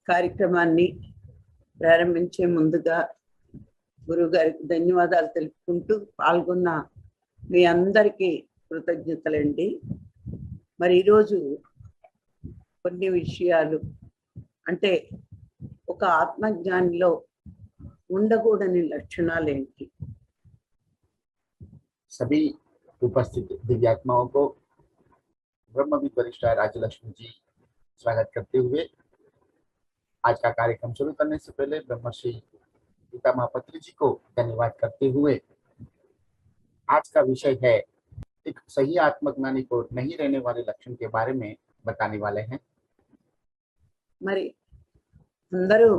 కార్యక్రమాన్ని ప్రారంభించే ముందుగా గురువు గారికి ధన్యవాదాలు తెలుపుకుంటూ పాల్గొన్న మీ అందరికీ కృతజ్ఞతలండి. మరి ఈరోజు కొన్ని విషయాలు అంటే ఒక ఆత్మజ్ఞానిలో ఉండకూడని లక్షణాలు ఏంటి? सभी उपस्थित दिव्यात्माओं को ब्रह्मविद वरिष्ठ राज्य लक्ष्मी जी स्वागत करते हुए आज का कार्यक्रम शुरू करने से पहले ब्रह्मश्री पितामह पत्री जी को धन्यवाद करते हुए आज का विषय है एक सही आत्मज्ञानी को नहीं रहने वाले लक्षण के बारे में बताने वाले हैं। మరి అందరూ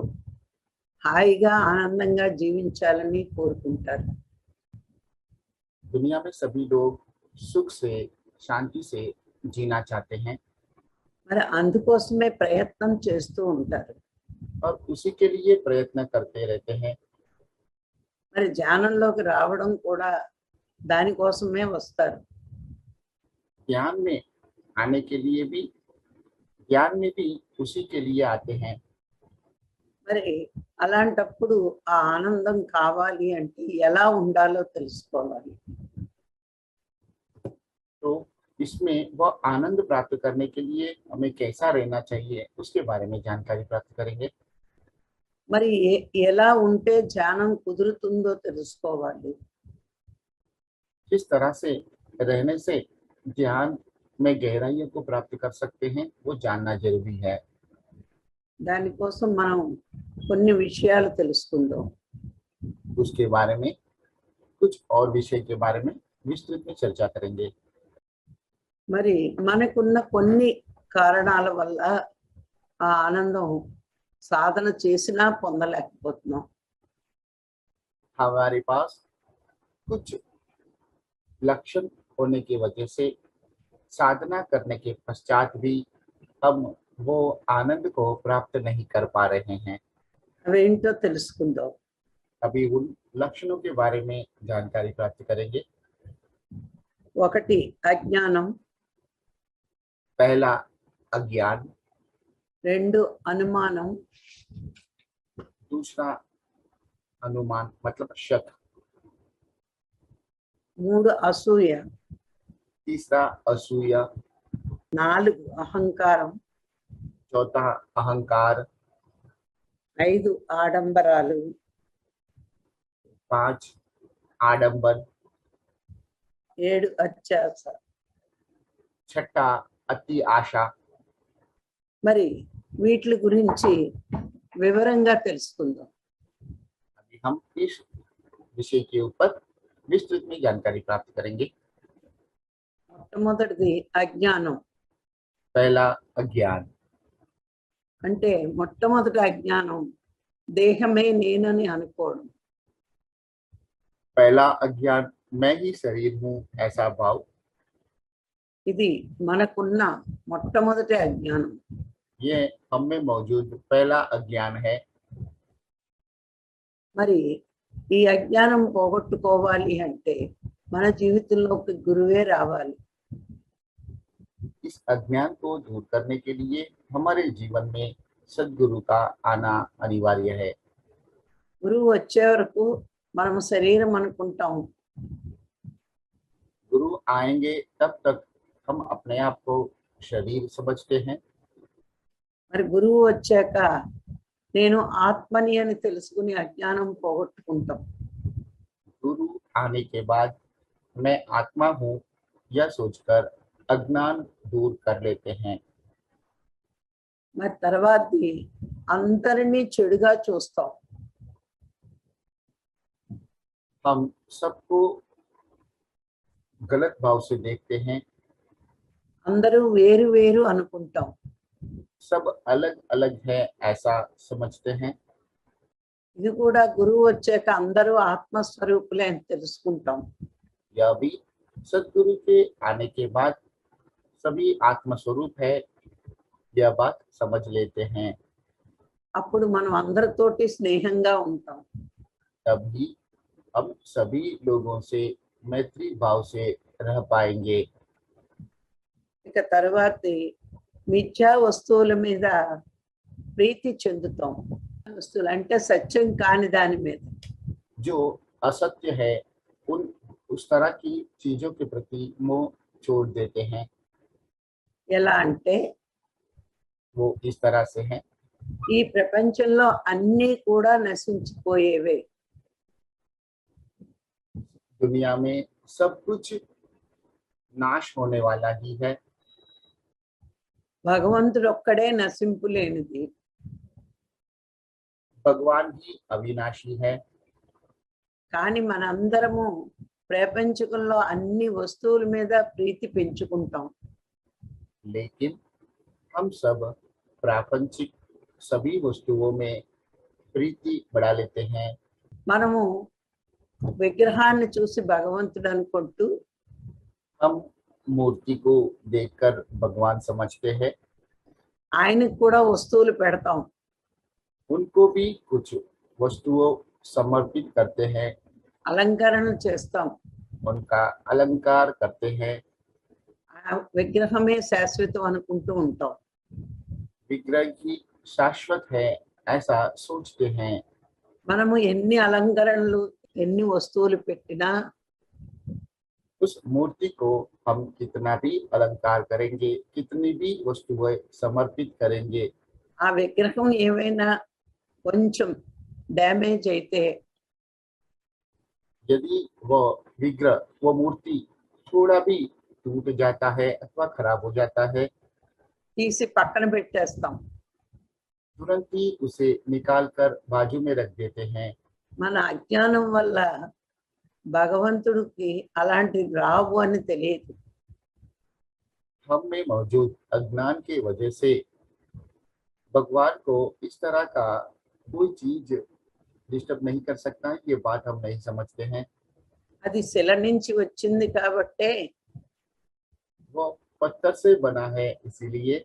హాయిగా ఆనందంగా జీవించాలని కోరుకుంటారు. दुनिया में सभी लोग सुख से शांति से जीना चाहते हैं మరి అందుకోసమే ప్రయత్నం చేస్తూ ఉంటారు. और उसी के लिए प्रयत्न करते रहते हैं। మరి ధ్యానంలోకి రావడం కూడా దానికోసమే వస్తారు. ज्ञान में आने के लिए भी ज्ञान में भी उसी के लिए आते हैं। మరి అలాంటప్పుడు ఆ ఆనందం కావాలి అంటే ఎలా ఉండాలో తెలుసుకోవాలి. तो इसमें वह आनंद प्राप्त करने के लिए हमें कैसा रहना चाहिए उसके बारे में जानकारी प्राप्त करेंगे। మరి ఎలా ఉంటే ధ్యానం కుదురుతుందో తెలుసుకోవాలి. किस तरह से रहने से ध्यान में गहराइयों को प्राप्त कर सकते हैं वो जानना जरूरी है। దానికోసం మనం కొన్ని విషయాలు తెలుసుకుందాం. उसके बारे में कुछ और विषय के बारे में विस्तृत में चर्चा करेंगे। మరి మనకున్న కొన్ని కారణాల వల్ల ఆ ఆనందం సాధన చేసినా పొందలేకపోతున్నాం. हमारे पास कुछ लक्षण होने की वजह से साधना करने के पश्चात भी हम वो आनंद को प्राप्त नहीं कर पा रहे हैं। అవేంటో తెలుసుకుందాం. अभी उन लक्षणों के बारे में जानकारी प्राप्त करेंगे। ఒకటి అజ్ఞానం, पहला अज्ञान, రెండు అనుమానం, दूसरा अनुमान मतलब शक, మూడు అసూయ, तीसरा असूया, నాలుగు అహంకారం, चौथा अहंकार, ఐదు ఆడంబరాలు, 5 आडंबर, ఏడు అత్యాస. छठा अति आशा। మరి వీటి గురించి వివరంగా తెలుసుకుందాం. अभी हम इस विषय के ऊपर विस्तृत में जानकारी प्राप्त करेंगे। మొట్టమొదటిది అజ్ఞానం. पहला अज्ञान, అంటే మొట్టమొదటి అజ్ఞానం దేహమే నేనని అనుకోవడం. पहला अज्ञान मैं ही शरीर हूँ ऐसा भाव। ఇది మనకున్న మొట్టమొదటి అజ్ఞానం. ये हम में मौजूद पहला अज्ञान है। మరి ఈ అజ్ఞానం పోగొట్టుకోవాలి అంటే మన జీవితంలోకి గురువే రావాలి. इस अज्ञान को दूर करने के लिए हमारे जीवन में सद्गुरु का आना अनिवार्य है। గురువు వచ్చే వరకు మనం శరీరం అనుకుంటాం. गुरु आएंगे तब तक हम अपने आप को शरीर समझते हैं। మరి గురువు వచ్చాక నేను ఆత్మని అని తెలుసుకుని అజ్ఞానం పోగొట్టుకుంటాం. गुरु आने के बाद मैं आत्मा हूँ यह सोचकर अज्ञान दूर कर लेते हैं। మరి తర్వాతది అందరినీ చెడుగా చూస్తాం. हम सबको गलत भाव से देखते हैं। అందరూ వేరు వేరు అనుకుంటాం. सब अलग अलग है ऐसा समझते हैं। ఇది కూడా గురువు వచ్చాక అందరూ ఆత్మస్వరూపులే అని తెలుసుకుంటాం. यह भी सद्गुरु के आने के बाद सभी आत्मस्वरूप है यह बात समझ लेते हैं। అప్పుడు మనం అందరితోటి స్నేహంగా ఉంటాం. तभी हम सभी लोगों से मैत्री भाव से रह पाएंगे। ఇక తర్వాతి మిథ్యా వస్తువుల మీద ప్రీతి చెందుతాం వస్తువులు అంటే సత్యం కాని దాని మీద जो असत्य है उस तरह की चीजों के प्रति मोह छोड़ देते हैं। ఎలా అంటే वो इस तरह से है, ఈ ప్రపంచంలో అన్నీ కూడా నశించిపోయేవే दुनिया में सब कुछ नाश होने वाला ही है। భగవంతుడు ఒక్కడే నశింపు లేనిది भगवान ही अविनाशी है, కానీ మనందరము ప్రపంచంలో అన్ని వస్తువుల మీద ప్రీతి పెంచుకుంటాం लेकिन हम सब प्रापंचिक सभी वस्तुओं में प्रीति बढ़ा लेते हैं। మనము విగ్రహాన్ని చూసి భగవంతుడు అనుకుంటూ हम मूर्ति को देखकर भगवान समझते हैं, ఆయనకు కూడా వస్తువులు పెడతాం उनको भी कुछ वस्तुओं समर्पित करते हैं, అలంకరణలు చేస్తాం उनका अलंकार करते हैं। ఆ విగ్రహమే శాశ్వతం అనుకుంటూ ఉంటాం विग्रह ही शाश्वत है ऐसा सोचते हैं। మనము ఎన్ని అలంకరణలు ఎన్ని వస్తువులు పెట్టినా उस मूर्ति को हम कितना भी अलंकार करेंगे, कितनी भी वस्तुएं समर्पित करेंगे, ఆ విగ్రహం ఏమైనా కొంచెం డ్యామేజ్ అయితే यदि वह विग्रह वो मूर्ति थोड़ा भी टूट जाता है अथवा खराब हो जाता है, తీసి పక్కన పెట్టేస్తాం तुरंत ही उसे निकाल कर बाजू में रख देते हैं। మన అజ్ఞానం వల్ల భగవంతుడికి అలాంటి రావు అని తెలియదు हम में मौजूद अज्ञान की वजह से भगवान को इस तरह का कोई चीज डिस्टर्ब नहीं कर सकता है, ये बात हम नहीं समझते हैं। అది శిల నుంచి వచ్చింది కాబట్టే वो पत्थर से बना है, इसीलिए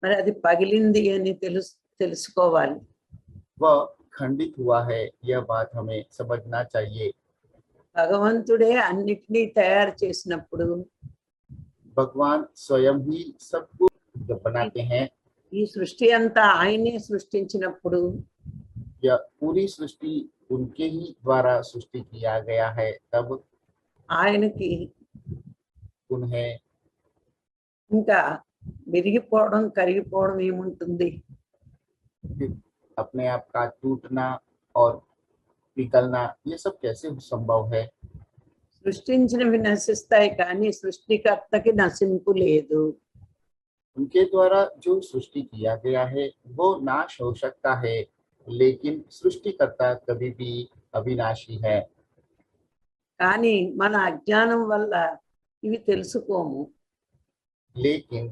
మరి అది పగిలింది అని తెలుసుకోవాలి वह खंडित हुआ है, यह बात हमें समझना चाहिए। భగవంతుడే అన్నిటినీ తయారు చేసినప్పుడు भगवान स्वयं ही सब कुछ जब बनाते हैं, ఈ సృష్టి అంతా ఆయనే సృష్టించినప్పుడు यह पूरी सृष्टि उनके ही द्वारा सृष्टि किया गया है, तब ఆయనకి उन्हें ఇంకా విరిగిపోవడం కరిగిపోవడం ఏముంటుంది अपने आप का टूटना और पिघलना ये सब कैसे संभव है। సృష్టించినవి నశిస్తాయి కానీ సృష్టికర్తకి నశింపు లేదు उनके द्वारा जो सृष्टि किया गया है वो नाश हो सकता है, लेकिन सृष्टिकर्ता कभी भी अविनाशी है। కానీ మన అజ్ఞానం వల్ల ఇవి తెలుసుకోము लेकिन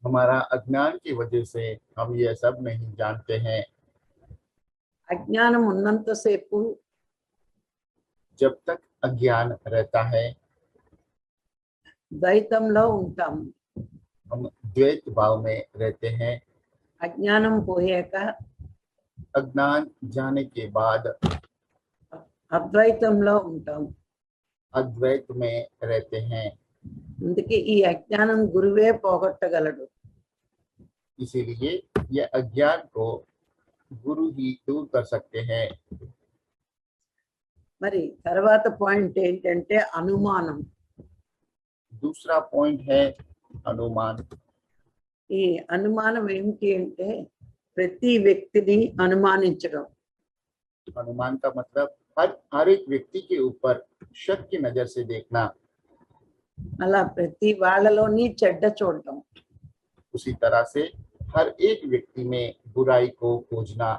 हमारा अज्ञान की वजह से हम ये सब नहीं जानते हैं। అజ్ఞానం ఉన్నంతసేపు जब तक अज्ञान रहता है ద్వైతంలో ఉంటాం हम द्वैत भाव में रहते हैं। అజ్ఞానం పోయాక अज्ञान जाने के बाद అద్వైతంలో ఉంటాం अद्वैत में रहते हैं। అందుకే ఈ అజ్ఞానం గురువే పోగొట్టగలడు इसीलिए यह अज्ञान को गुरु ही दूर कर सकते हैं। మరి తర్వాత పాయింట్ ఏంటంటే అనుమానం दूसरा पॉइंट है अनुमान। ఈ అనుమానం ఏమిటి అంటే ప్రతి వ్యక్తిని అనుమానించడం अनुमान का मतलब हर एक व्यक्ति के ऊपर शक की नजर से देखना, అలా ప్రతి వాళ్ళలోని చెడ్డ చూడటం उसी तरह से हर एक व्यक्ति में बुराई को खोजना।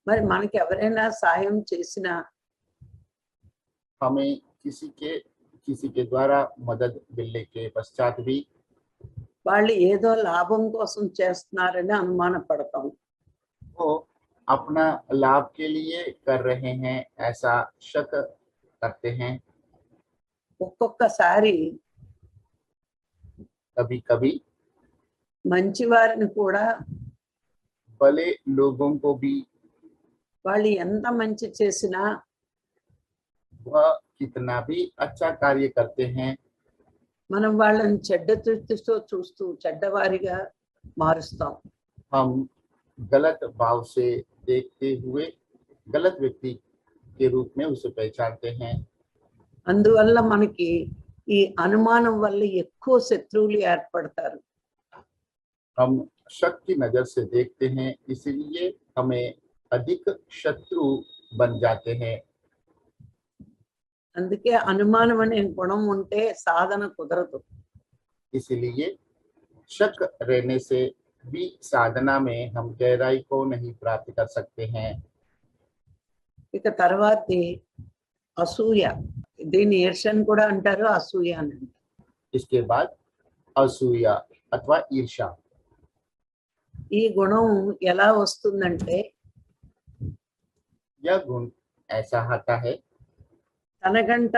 మరి మనకి ఎవరైనా సాయం చేసినా हमें किसी के द्वारा मदद मिलने के पश्चात भी వాళ్ళు ఏదో లాభం కోసం చేస్తున్నారని అనుమానపడతాం वो अपना लाभ के लिए कर रहे हैं ऐसा शक करते हैं। ఒక్కొక్కసారి कभी कभी మంచి వారిని కూడా भले लोगों को भी వాళ్ళు ఎంత మంచి చేసినా वह कितना भी अच्छा कार्य करते हैं మనం వాళ్ళని చెడ్డ దృష్టితో చూస్తూ చెడ్డవారిగా మారుస్తాం. हम गलत भाव से देखते हुए गलत व्यक्ति के रूप में उसे पहचानते हैं। అందువల్ల మనకి ఈ అనుమానం వల్ల ఎక్కువ శత్రువులు ఏర్పడతారు. हम शक की नजर से देखते हैं, इसलिए हमें अधिक शत्रु बन जाते हैं। అందుకే అనుమానం అనే గుణం ఉంటే సాధన కుదరదు. इसलिए शक रहने से भी साधना में हम गहराई को नहीं प्राप्त कर सकते हैं। ఇక తర్వాతది అసూయ. దీన్ని ఈర్ష్యని కూడా అంటారు, అసూయ అని అంటారు. इसके बाद असूया अथवा ईर्ष्या। ఈ గుణం ఎలా వస్తుందంటే यह गुण ऐसा आता है, తనకంట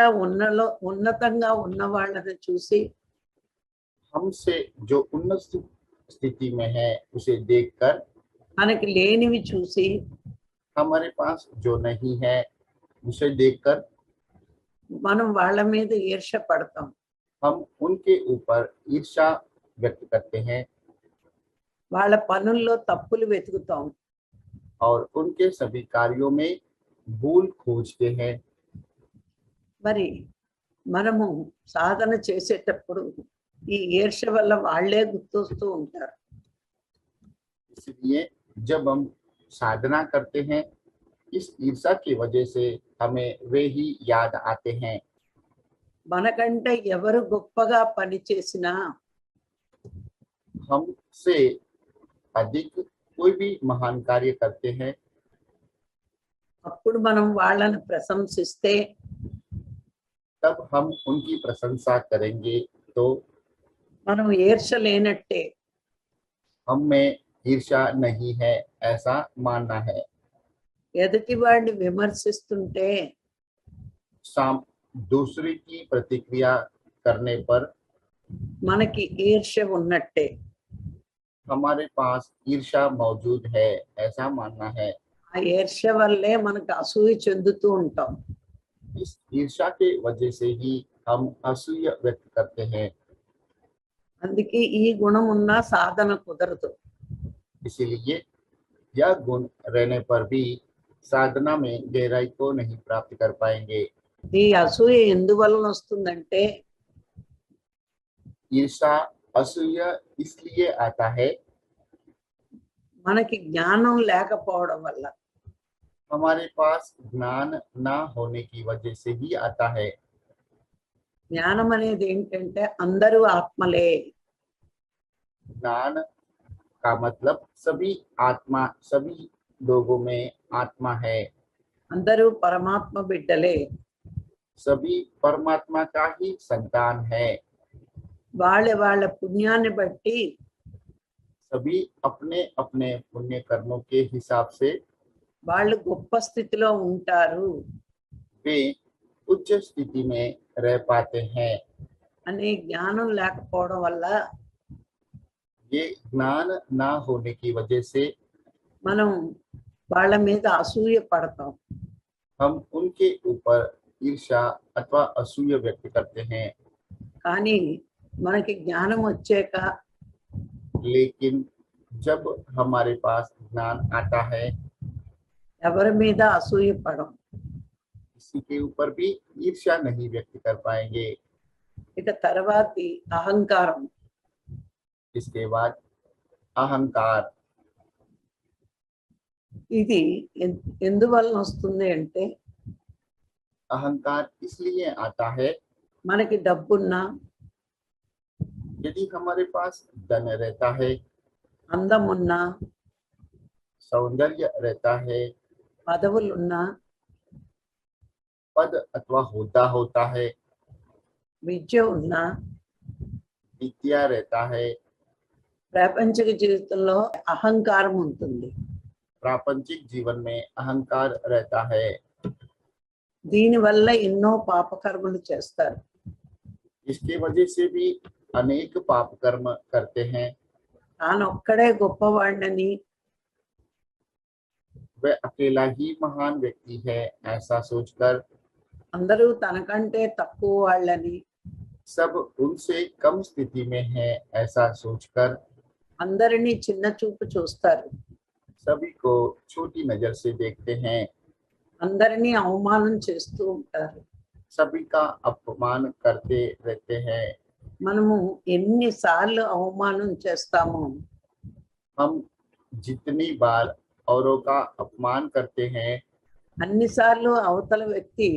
ఉన్నతంగా ఉన్న వాళ్ళని చూసి हमसे जो उन्नत स्थिति में है उसे देखकर, మనకి లేనివి చూసి हमारे पास जो नहीं है उसे देखकर మనం వాళ్ళ మీద ఈర్ష్య పడతాం. हम उनके ऊपर ईर्ष्या व्यक्त करते हैं వాళ్ళ పనుల్లో తప్పులు వెతుకుతాం. और उनके सभी कार्यों में भूल खोजते हैं। మరి మనము సాధన చేసేటప్పుడు ఈ ఈర్ష్య వల్ల వాళ్ళే గుర్తొస్తూ ఉంటారు. इसलिए जब हम साधना करते हैं, इस ईर्ष्या की वजह से हमें वे ही याद आते हैं। మనకంటే ఎవరు గొప్పగా పని చేసినా हमसे अधिक कोई भी महान कार्य करते हैं, అప్పుడు మనం వాళ్ళని ప్రశంసిస్తే तब हम उनकी प्रशंसा करेंगे तो మనం ఈర్ష్య లేనట్టే. हम में ईर्ष्या नहीं है ऐसा मानना है। ఎదుటి వాడిని విమర్శిస్తుంటే दूसरे की प्रतिक्रिया करने पर మనకి ఈర్ష్య ఉన్నట్టే. हमारे पास ईर्ष्या मौजूद है ऐसा मानना है। ఆ ఈర్ష్య వల్లే మనకు అసూయ చెందుతూ ఉంటాం. इस ईर्ष्या के वजह से ही हम असूया व्यक्त करते हैं। అందుకే ఈ గుణం ఉన్న సాధన కుదరదు. इसीलिए यह गुण रहने पर भी साधना में गहराई को नहीं प्राप्त कर पाएंगे। ఈ అసూయ ఎందువలన వస్తుందంటే ईर्ष्या असूया इसलिए आता है, మనకి జ్ఞానం లేకపోవడం వల్ల. हमारे पास ज्ञान ना होने की वजह से ही आता है। జ్ఞానం అనేది ఏంటంటే అందరూ ఆత్మలే. ज्ञान का मतलब सभी आत्मा, सभी लोगों में आत्मा है, అందరూ పరమాత్మ బిడ్డలే. सभी परमात्मा का ही संतान है। వాళ్ళ పుణ్యాన్ని బట్టి सभी अपने अपने पुण्य कर्मों के हिसाब से వాళ్ళు గొప్ప స్థితిలో ఉంటారు वे उच्च स्थिति में रह पाते हैं। అనే జ్ఞానం లేకపోవడం వల్ల ये ज्ञान ना होने की वजह से మనం వాళ్ళ మీద అసూయ పడతాం. हम उनके ऊपर ईर्ष्या अथवा असूया व्यक्त करते हैं। కానీ మనకి జ్ఞానం వచ్చాక लेकिन जब हमारे पास ज्ञान आता है, ఎవరి మీద అసూయ పడం. किसी के ऊपर भी ईर्ष्या नहीं व्यक्त कर पाएंगे। ఇక తర్వాతి అహంకారం. इसके बाद अहंकार। ఇది ఎందువలన వస్తుంది అంటే अहंकार इसलिए आता है, మనకి డబ్బున్నా यदि हमारे पास धन रहता है, అందం ఉన్నా सौंदर्य रहता है, పదవులున్నా पद अथवा होता होता है, విద్య ఉన్నా विद्या रहता है, ప్రాపంచిక జీవితంలో అహంకారం ఉంటుంది. प्रापंचिक जीवन में अहंकार रहता है। దీనివల్ల ఎన్నో పాపకర్మలు చేస్తారు. इसके वजह से भी अनेक पाप कर्म करते हैं। తానొక్కడే గొప్పవాడినని वह अकेला ही महान व्यक्ति है ऐसा सोचकर అందరూ తనకంటే తక్కువ వాళ్ళని सब उनसे कम स्थिति में है ऐसा सोचकर అందరినీ చిన్న చూపు చూస్తారు, सभी को छोटी नजर से देखते हैं, అందరినీ అవమానం చేస్తూ ఉంటారు. सभी का अपमान करते रहते हैं। మనము ఎన్నిసార్లు అవమానం చేస్తామో हम जितनी बार औरों का अपमान करते हैं అన్నిసార్లు అవతల వ్యక్తి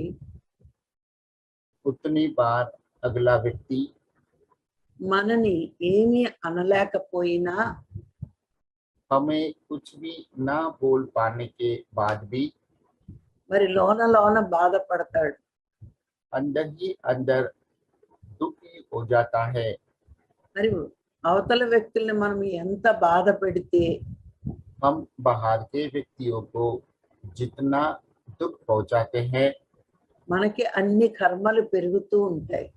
उतनी बार अगला व्यक्ति మనని ఏమీ అనలేకపోయినా हमें कुछ भी ना बोल पाने के बाद भी మరి లోన లోన బాధపడతాడు. अंदर ही अंदर दुखी हो जाता है। మరి అవతల వ్యక్తుల్ని మనం ఎంత బాధ పెడితే हम बाहर के व्यक्तियों को जितना दुख पहुंचाते हैं మనకి అన్ని కర్మలు పెరుగుతూ ఉంటాయి.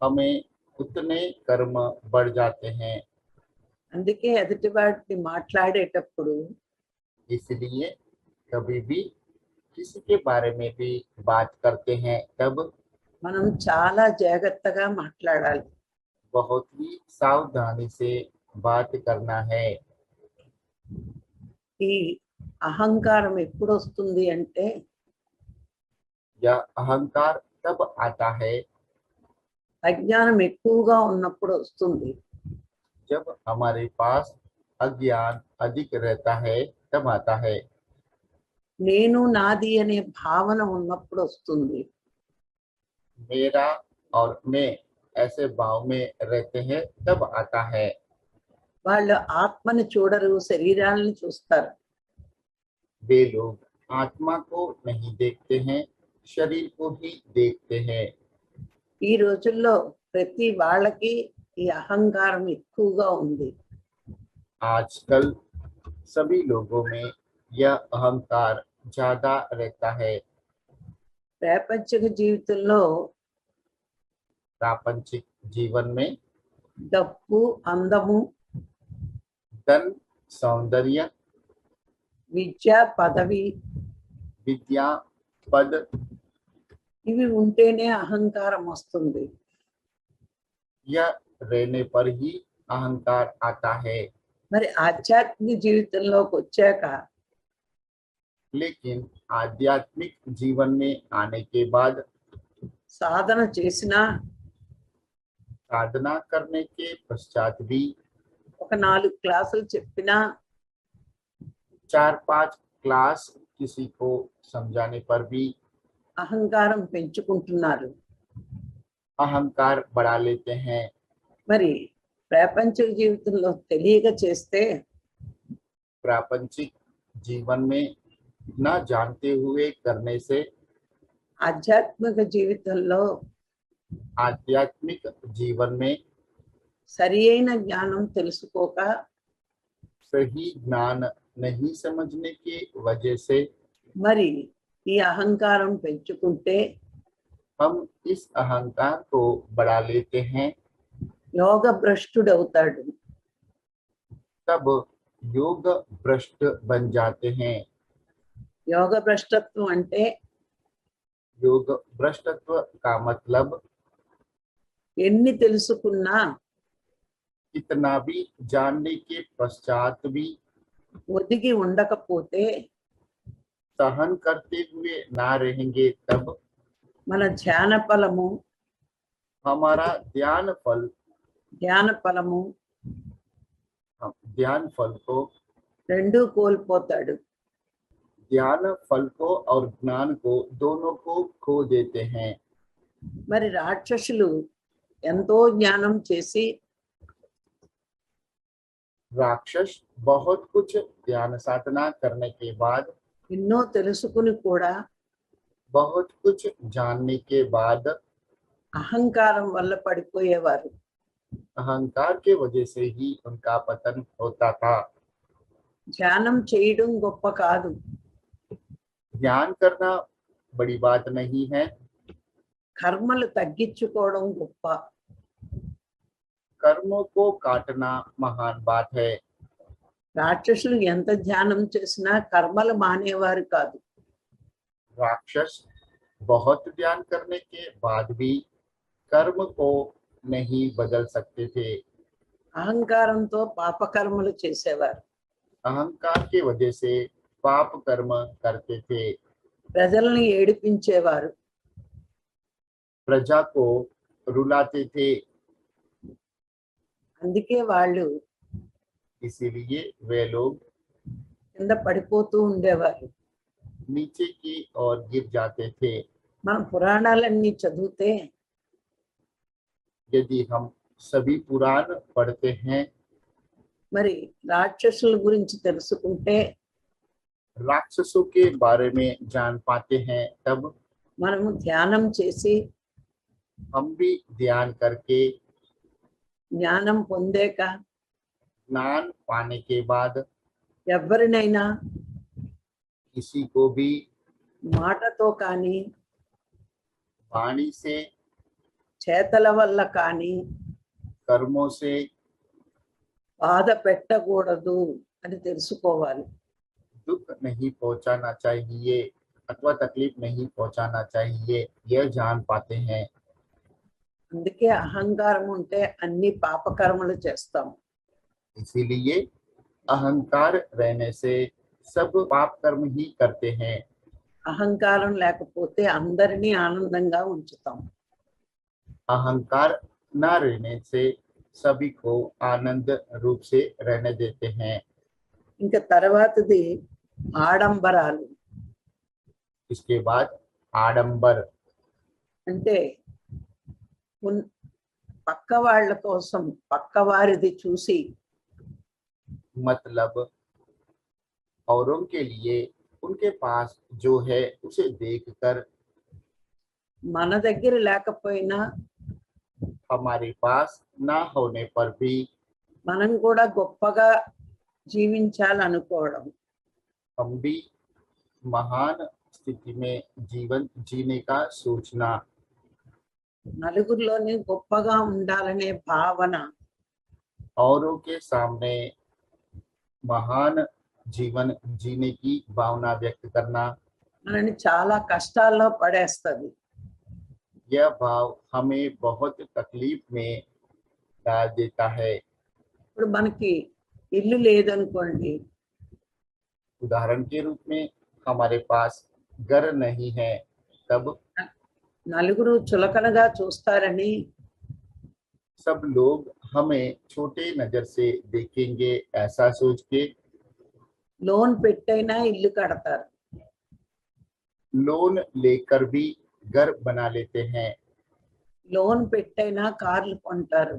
हमें उतने कर्म बढ़ जाते हैं। అందుకే ఎదుటి వాటిని మాట్లాడేటప్పుడు इसलिए कभी भी किसी के बारे में भी बात करते हैं तब మనం చాలా జాగ్రత్తగా మాట్లాడాలి. बहुत ही सावधानी से बात करना है। ఈ అహంకారం ఎప్పుడు వస్తుంది అంటే यह अहंकार तब आता है అజ్ఞానం ఎక్కువగా ఉన్నప్పుడు వస్తుంది. जब हमारे पास अज्ञान अधिक रहता है तब आता है। నేను నాది అనే భావన ఉన్నప్పుడు వస్తుంది. मेरा और मैं ऐसे भाव में रहते हैं तब आता है। వాళ్ళు ఆత్మని చూడరు, శరీరాలను చూస్తారు. वे लोग आत्मा को नहीं देखते हैं, शरीर को ही देखते हैं। ఈ రోజుల్లో ప్రతి వాళ్ళకి ఈ అహంకారం ఎక్కువగా ఉంది. आजकल सभी लोगों में यह अहंकार ज्यादा रहता है। ప్రాపంచిక జీవితంలో प्रापंचिक जीवन में డబ్బు, అందము, धन, सौंदर्य, విద్య, పదవి विद्या, पद ఇవి ఉంటేనే అహంకారం వస్తుంది. यह रहने पर ही अहंकार आता है। మరి ఆధ్యాత్మిక జీవితంలోకి వచ్చాక लेकिन आध्यात्मिक जीवन में आने के बाद సాధన చేసినా साधना करने के पश्चात भी ఒక 4 క్లాసులు చెప్పినా 4-5 क्लास किसी को समझाने पर भी అహంకారం పెంచుకుంటున్నారు. अहंकार बढ़ा लेते हैं। మరి ప్రాపంచిక జీవితంలో తెలియక చేస్తే प्रापंचिक जीवन में न जानते हुए करने से ఆధ్యాత్మిక జీవితంలో आध्यात्मिक जीवन में సరి అయిన జ్ఞానం తెలుసుకోక सही ज्ञान नहीं समझने की वजह से మరి ఈ అహంకారం పెంచుకుంటే हम इस अहंकार को बढ़ा लेते हैं। యోగ భ్రష్టుడవుతాడు. तब योग भ्रष्ट बन जाते हैं। యోగ భ్రష్టత్వం అంటే योग भ्रष्टत्व का मतलब ఎన్ని తెలుసుకున్నా कितना भी जानने के पश्चात भी ఒదిగి ఉండకపోతే सहन करते हुए ना रहेंगे तब మన ధ్యాన ఫలము हमारा ध्यान फल ध्यान फल को రెండు కోల్పోతాడు. ध्यान फल को और ज्ञान को दोनों को खो देते हैं। మరి రాక్షసులు ఎంతో జ్ఞానం చేసి राक्षस बहुत कुछ ध्यान साधना करने के बाद ఎన్నో తెలుసుకుని కూడా बहुत कुछ जानने के बाद అహంకారం వల్ల పడిపోయేవారు. अहंकार के वजह से ही उनका पतन होता था। ధ్యానం చేయడం గొప్ప కాదు, ध्यान करना बड़ी बात नहीं है, కర్మలు తగ్గించుకోవడం గొప్ప. कर्मों को काटना महान बात है। రాక్షసులు ఎంత ధ్యానం చేసినా కర్మలు మానేవారు కాదు. राक्षस बहुत ध्यान करने के बाद भी कर्म को नहीं बदल सकते थे। అహంకారంతో పాపకర్మలు చేసేవారు. अहंकार के वजह से पाप कर्म करते थे। ప్రజల్ని ఏడిపించేవారు. प्रजा को रुलाते थे। అందుకే వాళ్ళు इसीलिए वे लोग కింద పడిపోతూ ఉండేవారు. नीचे की ओर गिर जाते थे। మనం పురాణాలన్నీ చదివితే यदि हम सभी पुराण पढ़ते हैं, మరి రాక్షసుల గురించి తెలుసుకుంటే राक्षसों के बारे में जान पाते हैं, तब మనము ధ్యానం చేసి हम भी ध्यान करके జ్ఞానం పొందాక ज्ञान पाने के बाद ఎవరినైనా किसी को भी మాటతో కానీ वाणी से, చేతల వల్ల కానీ कर्मों से బాధ పెట్టకూడదు అని తెలుసుకోవాలి. दुख नहीं पहुंचाना चाहिए अथवा तकलीफ नहीं पहुंचाना चाहिए, यह जान पाते हैं। అందుకే అహంకారం ఉంటే అన్ని పాపకర్మలు చేస్తాం. इसीलिए अहंकार रहने से सब पाप कर्म ही करते हैं। అహంకారం లేకపోతే అందరినీ ఆనందంగా ఉంచుతాం. अहंकार न रहने से सभी को आनंद रूप से रहने देते हैं। ఇంకా తర్వాతది ఆడంబరాలు. इसके बाद आडंबर, అంటే పక్క వాళ్ళ కోసం పక్కవారిది చూసి मतलब औरों के लिए उनके पास जो है उसे देखकर మన దగ్గర లేకపోయినా हमारे पास ना होने पर भी మనం కూడా గొప్పగా జీవించాలనుకోవడం. हम भी महान स्थिति में जीवन जीने का सोचना, నలుగురిలోని గొప్పగా ఉండాలనే భావన, औरों के सामने महान जीवन जीने की भावना व्यक्त करना, మనని చాలా కష్టాల్లో పడేస్తుంది. यह भाव हमें बहुत तकलीफ में डाल देता है। ఇప్పుడు మనకి ఇల్లు లేదనుకోండి, उदाहरण के रूप में हमारे पास घर नहीं है, तब నలుగురు చులకనగా చూస్తారని सब लोग हमें छोटे नजर से देखेंगे, ऐसा सोच के లోన్ పెట్టైనా ఇల్లు కడతారు. लोन लेकर भी घर बना लेते हैं, లోన్ పెట్టైనా కార్లు కొంటారు.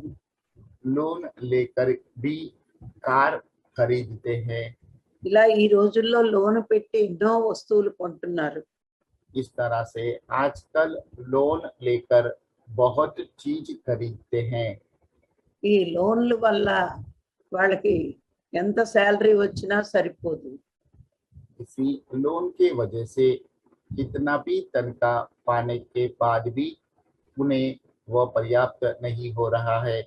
लोन लेकर भी कार खरीदते हैं। ఇలా ఈ రోజుల్లో లోన్ పెట్టి ఎన్నో వస్తువులు కొంటున్నారు. इस तरह से आजकल लोन लेकर बहुत चीज खरीदते हैं। ఈ లోన్ల వల్ల వాళ్ళకి ఎంత శాలరీ వచ్చినా సరిపోదు. इसी लोन के वजह से कितना भी तनख्वाह पाने के बाद भी उन्हें वह पर्याप्त नहीं हो रहा है।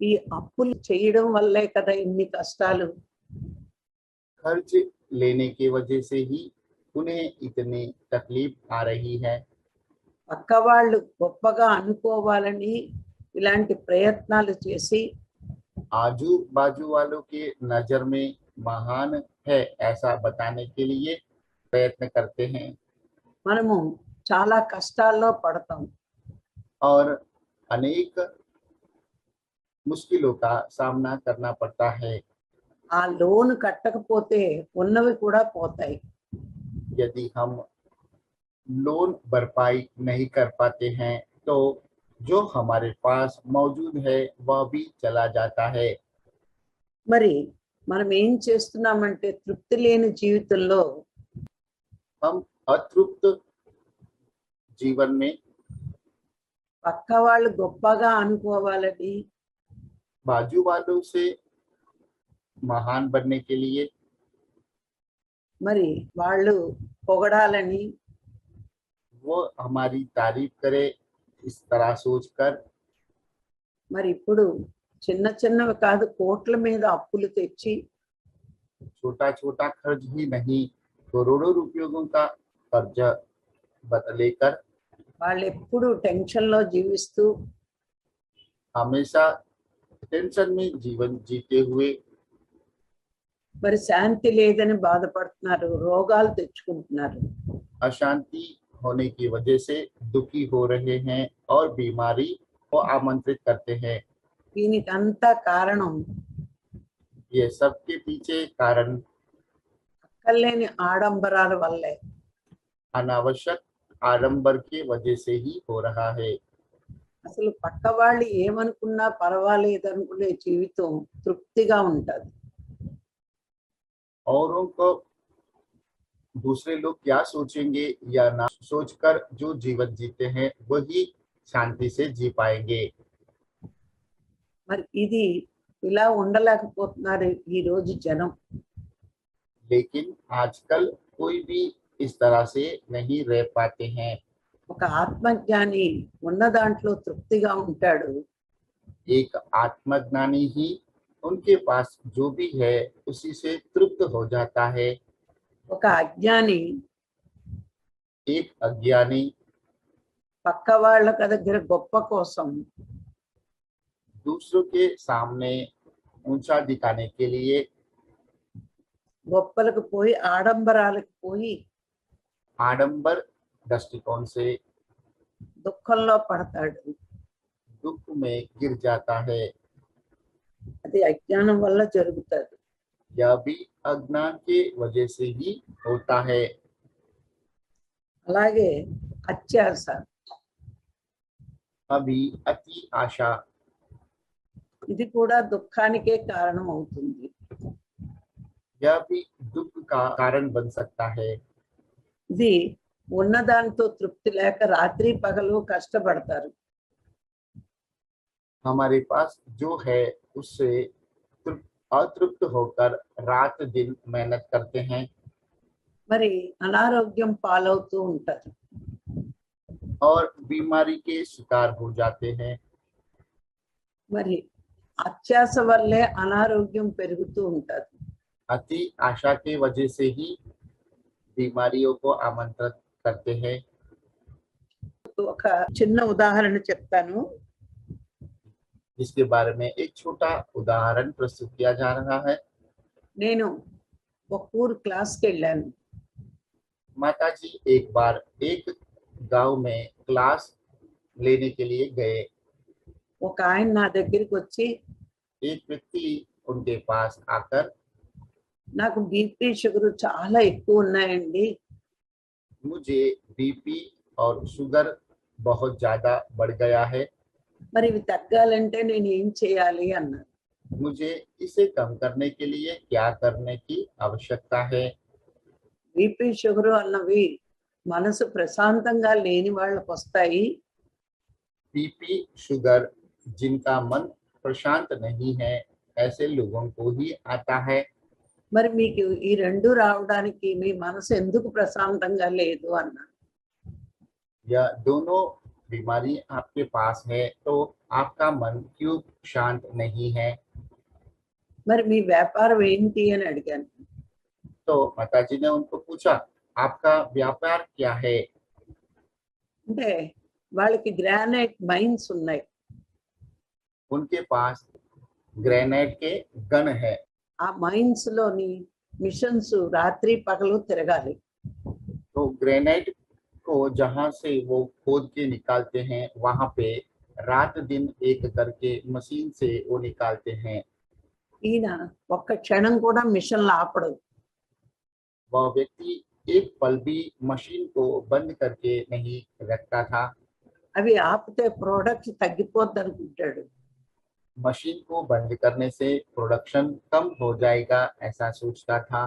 ఈ అప్పులు చేయడం వల్లే కదా ఇన్ని కష్టాలు. खर्च लेने की वजह से ही उन्हें इतनी तकलीफ आ रही है। పక్క వాళ్ళు గొప్పగా అనుకోవాలని ఇలాంటి ప్రయత్నాలు చేసి आजू बाजू वालों के नजर में महान है ऐसा बताने के लिए प्रयत्न करते हैं మనము చాలా కష్టాల్లో పడతాం. और अनेक मुश्किलों का सामना करना पड़ता है। ఆ లోన్ కట్టకపోతే ఉన్నవి కూడా పోతాయి. यदि हम लोन भरपाई नहीं कर पाते हैं तो जो हमारे पास मौजूद है वह भी चला जाता है। మరి మనం ఏం చేస్తున్నామంటే తృప్తి లేని జీవితంలో हम अतृप्त जीवन में పక్క వాళ్ళు గొప్పగా అనుకోవాలని बाजू वालों से महान बनने के लिए, మరి వాళ్ళు పొగడాలని वो हमारी तारीफ करे, इस तरह सोचकर మరి ఇప్పుడు చిన్న చిన్నవి కాదు కోట్ల మీద అప్పులు తెచ్చి छोटा छोटा खर्च ही नहीं करोड़ों रुपयों का कर्ज लेकर వాళ్ళు ఎప్పుడు టెన్షన్ లో జీవిస్తూ हमेशा टेंशन में जीवन जीते हुए మరి శాంతి లేదని బాధపడుతున్నారు, రోగాలు తెచ్చుకుంటున్నారు. अशांति होने की वजह से दुखी हो रहे हैं और बीमारी को आमंत्रित करते हैं। దీనికి అంతా కారణం ये सबके पीछे कारण అక్కర్లేని ఆడంబరాల వల్లే. अनावश्यक आडंबर की वजह से ही हो रहा है। అసలు పక్క వాళ్ళు ఏమనుకున్నా పర్వాలేదు అనుకునే జీవితం తృప్తిగా ఉంటది. औरों को दूसरे लोग क्या सोचेंगे या ना सोचकर जो जीवन जीते हैं वही शांति से जी पाएंगे। మరి ఇది ఇలా ఉండలేకపోతున్నారు ఈ రోజు జనం. लेकिन आजकल कोई भी इस तरह से नहीं रह पाते हैं। ఒక ఆత్మజ్ఞాని ఉన్న దాంట్లో తృప్తిగా ఉంటాడు. एक आत्मज्ञानी ही उनके पास जो भी है उसी से तृप्त हो जाता है। ఒక అజ్ఞాని एक अज्ञानी పక్క వాళ్ళ దగ్గర గొప్ప కోసం दूसरों के सामने ऊंचा दिखाने के लिए గొప్పలకు పోయి ఆడంబరాలకు పోయి आडंबर दृष्टिकोण से దుఃఖంలో పడతాడు. दुख में गिर जाता है। అది అజ్ఞానం వల్ల జరుగుతుంది. यह भी अज्ञान के वजह से ही होता है। అలాగే అత్యాశ, अभी अति आशा ఇది కూడా దుఃఖానికే కారణం అవుతుంది. यह भी दुख का कारण बन सकता है। ఇది ఉన్నదానితో తృప్తి లేక రాత్రి పగలు కష్టపడతారు. हमारे पास जो है उससे अतृप्त होकर रात दिन मेहनत करते हैं మరి అనారోగ్యం పాలవుతూ ఉంటారు. और बीमारी के शिकार हो जाते हैं। మరి అత్యాశ వల్లే అనారోగ్యం పెరుగుతూ ఉంటది. अति आशा के वजह से ही बीमारियों को आमंत्रित करते हैं। ఒక చిన్న ఉదాహరణ చెప్తాను. जिसके बारे में एक छोटा उदाहरण प्रस्तुत किया जा रहा है। నేను ఒక ఊరు క్లాస్కి వెళ్ళాను. माताजी एक बार एक गांव में क्लास लेने के लिए गए। ఒక ఆయన నా దగ్గరికి వచ్చి एक व्यक्ति उनके पास आकर నాకు బీపీ షుగర్ చాలా ఎక్కువ ఉన్నాయండి, मुझे बीपी और शुगर बहुत ज्यादा बढ़ गया है, మరి ఇవి తగ్గాలంటే నేను ఏం చేయాలి అన్నారు. मुझे इसे कम करने के लिए क्या करने की आवश्यकता है। బీపీ షుగర్ అన్నవి మనసు ప్రశాంతంగా లేని వాళ్ళకి వస్తాయి. बीपी शुगर जिनका मन प्रशांत नहीं है ऐसे लोगों को ही आता है। మరి మీకు ఈ రెండు రావడానికి మీ మనసు ఎందుకు ప్రశాంతంగా లేదు అన్నారు. यह दोनों बीमारी आपके पास है तो आपका मन क्यों शांत नहीं है। మరి మీ వ్యాపారం ఏంటి అని అడిగాను. तो माताजी ने उनको पूछा आपका व्यापार क्या है। అంటే వాళ్ళకి గ్రానైట్ మైన్స్ ఉన్నాయి. उनके पास ग्रेनाइट के गन है। ఆ మైన్స్ లోని మిషన్స్ రాత్రి పగలు తిరగాలి. तो ग्रेनाइट को जहां से वो खोद के निकालते हैं वहां पे रात दिन एक करके मशीन से वो निकालते हैं। ఈయన ఒక్క క్షణం కూడా మిషన్లు ఆపడు. वह व्यक्ति एक पल भी मशीन को बंद करके नहीं रखता था। అవి ఆపితే ప్రోడక్ట్ తగ్గిపోద్ది అనుకుంటాడు. मशीन को बंद करने से प्रोडक्शन कम हो जाएगा ऐसा सोचता था।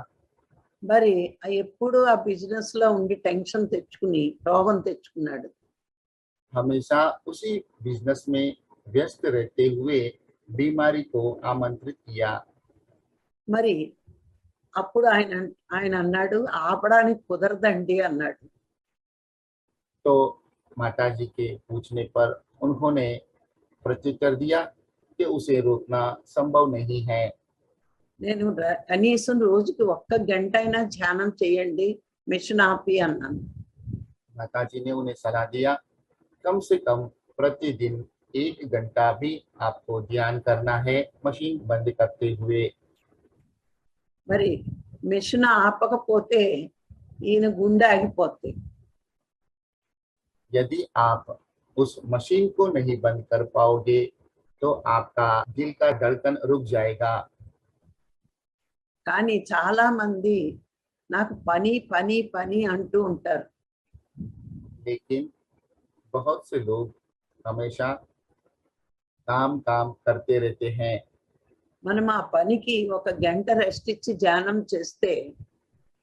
మరి ఎప్పుడు ఆ బిజినెస్ లో ఉండి టెన్షన్ తెచ్చుకుని రోగం తెచ్చుకున్నాడు. हमेशा उसी बिजनेस में व्यस्त रहते हुए बीमारी को आमंत्रित किया। మరి అప్పుడు ఆయన అన్నాడు ఆపడానికి కుదరదండి అన్నాడు. तो माताजी के पूछने पर उन्होंने प्रत्युत्तर दिया कि उसे रोकना संभव नहीं है। నేను కనీసం రోజుకి ఒక్క గంట అయినా ధ్యానం చేయండి మిషన్ ఆపి అన్నాను. माताजी ने उन्हें सलाह दिया कम से कम प्रतिदिन 1 घंटा भी आपको ध्यान करना है मशीन बंद करते हुए। మరి మిషన్ ఆపకపోతే ఈయన గుండె ఆగిపోతుంది. यदि आप उस मशीन को नहीं बंद कर पाओगे तो आपका दिल का धड़कन रुक जाएगा। కానీ చాలా మంది నాకు పని పని పని అంటూ ఉంటారు. लेकिन बहुत से लोग हमेशा काम काम करते रहते हैं। మనం ఆ పనికి ఒక గంట రెస్ట్ ఇచ్చి ధ్యానం చేస్తే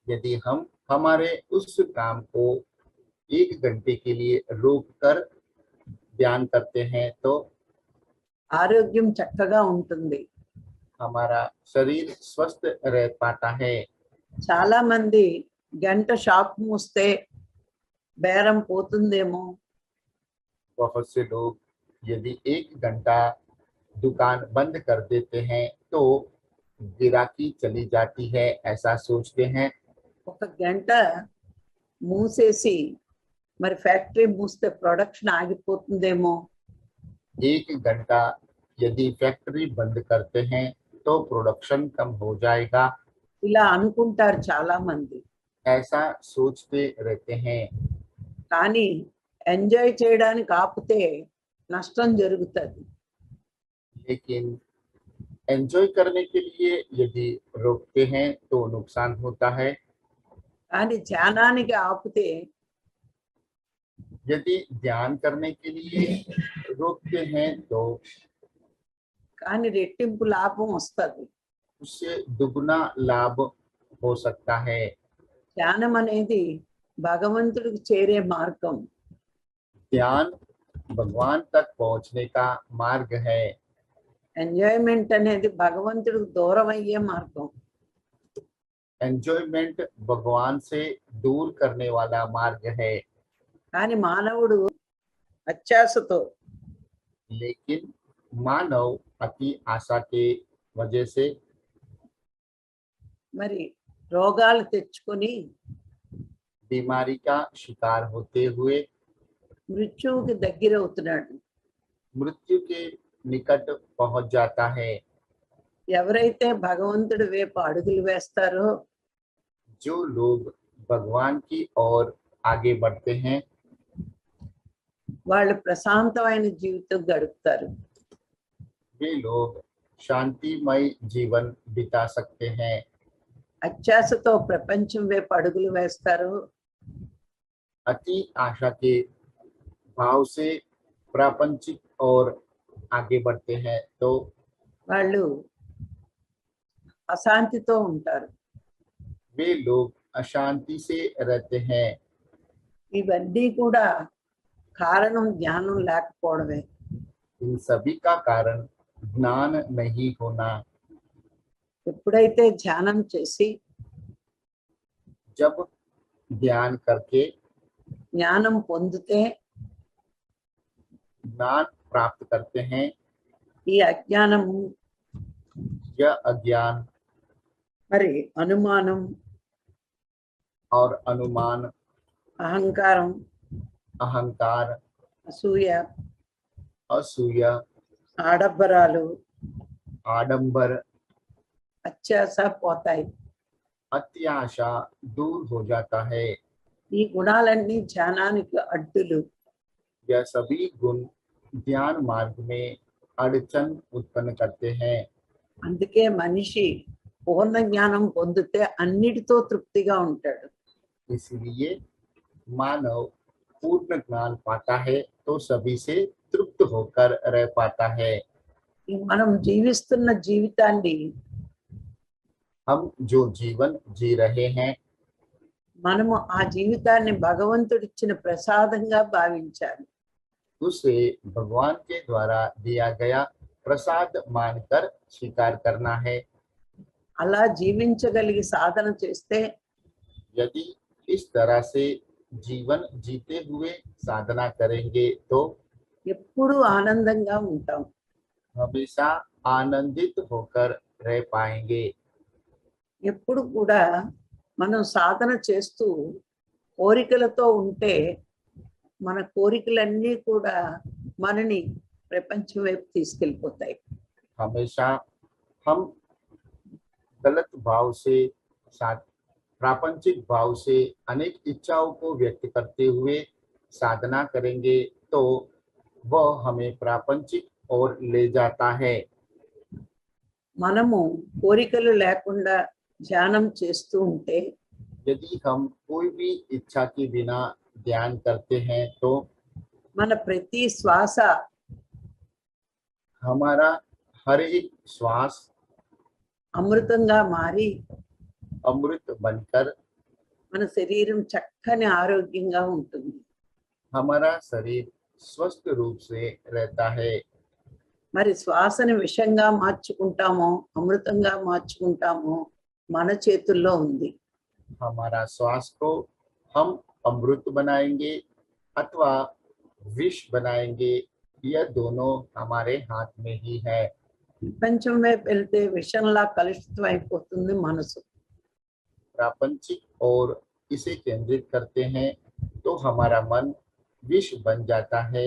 यदि हम हमारे उस काम को 1 घंटे के लिए रोक कर ध्यान करते हैं तो ఆరోగ్యం చక్కగా ఉంటుంది. हमारा शरीर स्वस्थ रह पाता है। చాలా మంది గంట షాప్ మూస్తే బేరం పోతుందేమో, बहुत से लोग यदि 1 घंटा दुकान बंद कर देते हैं तो गिराकी चली जाती है, ऐसा सोचते हैं। ఒక గంట మూసేసి మరి ఫ్యాక్టరీ మూస్తే ప్రొడక్షన్ ఆగిపోతుందేమో, 1 घंटा यदि फैक्ट्री बंद करते हैं तो प्रोडक्शन कम हो जाएगा, ఇలా అనుకుంటారు చాలా మంది. ऐसा सोचते रहते हैं। కానీ ఎంజాయ్ చేయడానికి ఆపితే నష్టం జరుగుతుంది. लेकिन एंजॉय करने के लिए यदि रोकते हैं तो नुकसान होता है। కానీ ధ్యానానికి ఆపితే यदि ध्यान करने के लिए रोकते हैं तो కానీ రెట్టింపు లాభం వస్తుంది. उससे दुगना लाभ हो सकता है। ధ్యానం అనేది భగవంతుడికి చేరే మార్గం. ध्यान भगवान तक पहुंचने का मार्ग है। ఎంజాయ్మెంట్ అనేది భగవంతుడికి దూరం అయ్యే మార్గం. एंजॉयमेंट भगवान से दूर करने वाला मार्ग है। కానీ మానవుడు అత్యాశతో लेकिन मानव अति आशा के वजह से మరి రోగాలు తెచ్చుకొని बीमारी का शिकार होते हुए మృత్యువుకి దగ్గర అవుతున్నాడు. मृत्यु के निकट पहुंच जाता है। ఎవరైతే భగవంతుడి వైపు అడుగులు వేస్తారో जो लोग भगवान की ओर आगे बढ़ते हैं వాళ్ళు ప్రశాంతమైన జీవితం గడుపుతారు. वे लोग शांतिमय जीवन बिता सकते हैं। అత్యాశతో ప్రపంచం వైపు అడుగులు వేస్తారో अति आशा के भाव से प्रापंचिक और आगे बढ़ते हैं तो వాళ్ళు అశాంతితో ఉంటారు. वे लोग अशांति से रहते हैं। ఇవన్నీ కూడా కారణం జ్ఞానం లేకపోవడమే. इन सभी का कारण ज्ञान नहीं होना। ఎప్పుడైతే ధ్యానం చేసి जब ध्यान करके జ్ఞానం పొందితే ज्ञान प्राप्त करते हैं ఈ అజ్ఞానము यह अज्ञान మరి అనుమానం, और अनुमान, అహంకారం, अहंकार, అసూయ, असूया, ఆడంబరాలు, आडंबर, అత్యాశ పోతాయి. अत्याशा दूर हो जाता है। ఈ గుణాలన్నీ ధ్యానానికి అడ్డులు. यह सभी गुण ध्यान मार्ग में अड़चन उत्पन्न करते हैं। అందుకే మనిషి పూర్ణ జ్ఞానం పొందితే అన్నిటితో తృప్తిగా ఉంటాడు. इसलिए मानव पूर्ण ज्ञान पाता है तो सभी से तृप्त होकर रह पाता है। ఈ మనం జీవిస్తున్న జీవితాన్ని हम जो जीवन जी रहे हैं మనము ఆ జీవితాన్ని భగవంతుడిచ్చిన ప్రసాదంగా భావించాలి. उसे भगवान के द्वारा दिया गया प्रसाद मानकर स्वीकार करना है। అలా జీవించగలిగి సాధన చేస్తే यदि इस तरह से जीवन जीते हुए साधना करेंगे तो ఎప్పుడూ ఆనందంగా ఉంటాం. हमेशा आनंदित होकर रह पाएंगे। ఎప్పుడు కూడా మనం సాధన చేస్తూ కోరికలతో ఉంటే మన కోరికలన్నీ కూడా మనని ప్రపంచం వైపు తీసుకెళ్ళిపోతాయి. हमेशा हम गलत भाव से साथ प्रापंचिक भाव से अनेक इच्छाओं को व्यक्त करते हुए साधना करेंगे तो वह हमें प्रापंचिक और ले जाता है। మనము కోరికలు లేకుండా ధ్యానం చేస్తూ ఉంటే, यदि हम कोई भी इच्छा के बिना ध्यान करते हैं तो మన ప్రతి శ్వాస हमारा हर एक श्वास అమృతంగా మారి अमृत बनकर మన శరీరం చక్కని ఆరోగ్యంగా ఉంటుంది. हमारा शरीर स्वस्थ रूप से रहता है। మరి శ్వాసని విషంగా మార్చుకుంటామో అమృతంగా మార్చుకుంటామో మన చేతుల్లో ఉంది. हमारा श्वास को हम अमृत बनाएंगे अथवा विष बनाएंगे, यह दोनों हमारे हाथ में ही है। ప్రపంచం వైపు వెళ్తే విషంలా కలుషితం అయిపోతుంది మనసు. प्रापंचिक और इसे केंद्रित करते हैं तो हमारा मन विष बन जाता है।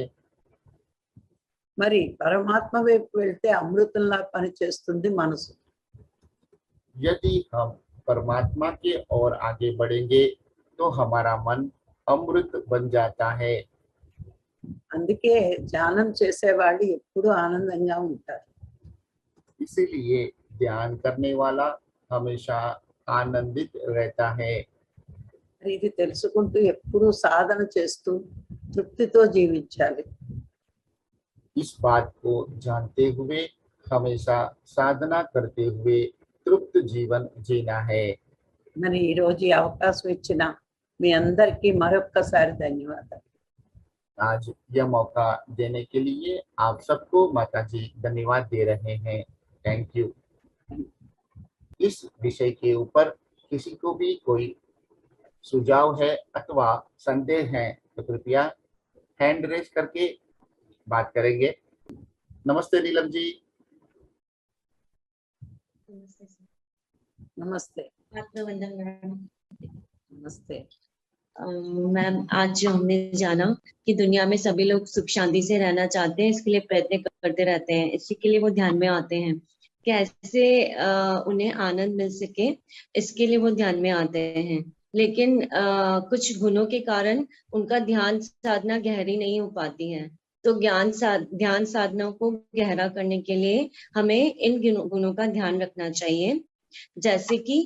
మరి పరమాత్మ వైపు వెళ్తే అమృతంలా పనిచేస్తుంది మనసు. यदि हम परमात्मा के ओर आगे बढ़ेंगे तो हमारा मन अमृत बन जाता है। అందుకే ధ్యానం చేసేవాళ్ళు ఎప్పుడూ ఆనందంగా ఉంటారు. इसीलिए ध्यान करने वाला हमेशा आनंदित रहता है। మరి ఇది తెలుసుకుంటూ ఎప్పుడూ సాధన చేస్తూ తృప్తితో జీవించాలి. इस बात को जानते हुए हमेशा साधना करते हुए तृप्त जीवन जीना है। మరి ఈ రోజు ఈ అవకాశం ఇచ్చిన మీ అందరికీ మరొక్కసారి ధన్యవాదాలు. आज यह मौका देने के लिए आप सबको माता जी धन्यवाद दे रहे हैं। Thank you. इस विषय के ऊपर किसी को भी कोई सुझाव है अथवा संदेह है तो कृपया हैंड रेज करके बात करेंगे। नमस्ते नीलम जी। नमस्ते. आत्मवंदन मैम। नमस्ते. मैम, आज जो हमने जाना कि दुनिया में सभी लोग सुख शांति से रहना चाहते हैं, इसके लिए प्रयत्न करते रहते हैं, इसी के लिए वो ध्यान में आते हैं। कैसे उन्हें आनंद मिल सके इसके लिए वो ध्यान में आते हैं, लेकिन कुछ गुणों के कारण उनका ध्यान साधना गहरी नहीं हो पाती है। तो ध्यान साधना को गहरा करने के लिए हमें इन गुणों का ध्यान रखना चाहिए। जैसे कि